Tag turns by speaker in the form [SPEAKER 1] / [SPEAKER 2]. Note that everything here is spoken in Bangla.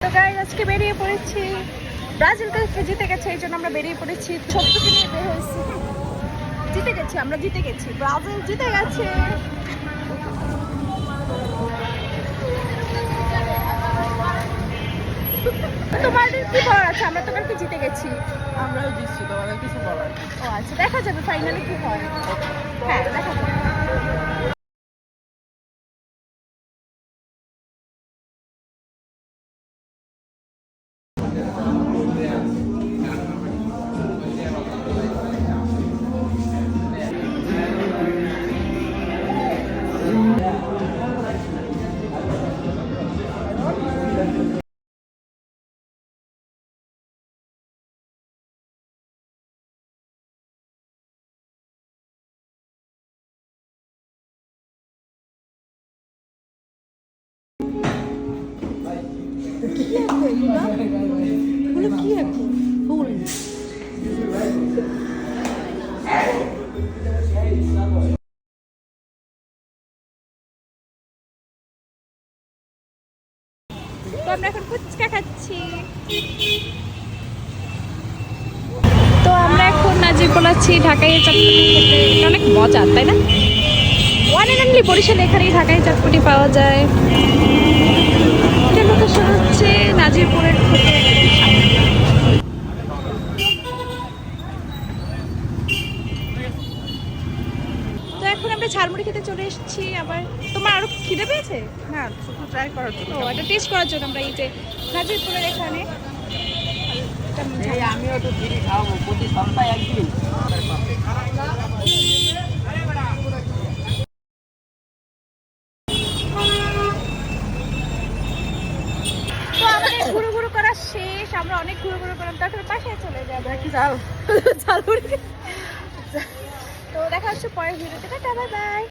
[SPEAKER 1] তো গাইস আজকে বেরিয়ে পড়েছি, ব্রাজিল কালকে জিতে গেছে এই জন্য আমরা বেরিয়ে পড়েছি। সত্যি নিয়ে বের হয়েছি, জিতে গেছি, আমরা জিতে গেছি, ব্রাজিল জিতে গেছে। তোমাদের কি বলার আছে? আমরা তো কালকে জিতে গেছি।
[SPEAKER 2] আমরাও দিচ্ছি, তোমাদের কিছু বলার নেই।
[SPEAKER 1] ও আচ্ছা, দেখা যাবে ফাইনালে কি হয়। হ্যাঁ দেখা যাবে।
[SPEAKER 2] কি এখন ফুল
[SPEAKER 1] তো আমরা এখন ফুচকা খাচ্ছি। তো আমরা এখন নাজিবুল আছি ঢাকায় চটপটি খেতে। এটা অনেক মজা, তাই না? ওয়ান অ্যান্ড অনলি বরিশালে এখানেই ঢাকায় চটপটি পাওয়া যায়। এটা লোকেশন হচ্ছে নাজিরপুরের থেকে তো এখন আমরা ঝালমুড়ি খেতে চলে এসেছি। আবার তোমার আরো খিদে পেয়েছে?
[SPEAKER 2] না, শুধু ট্রাই করার জন্য।
[SPEAKER 1] ও এটা টেস্ট করার জন্য আমরা এই যে নাজিরপুরের এখানে
[SPEAKER 2] আমিও তো ফ্রি খাওয়াবো প্রতি সপ্তাহে একদিন।
[SPEAKER 1] তো আমাদের ঘুরু ঘুরু করা শেষ। আমরা অনেক ঘুরু ঘুরু করলাম, তারপরে বাসায় চলে যাবো।
[SPEAKER 2] কি যাও
[SPEAKER 1] ঝালমুড়ি। তো দেখা হচ্ছে পরের ভিডিওতে। Tata, bye bye.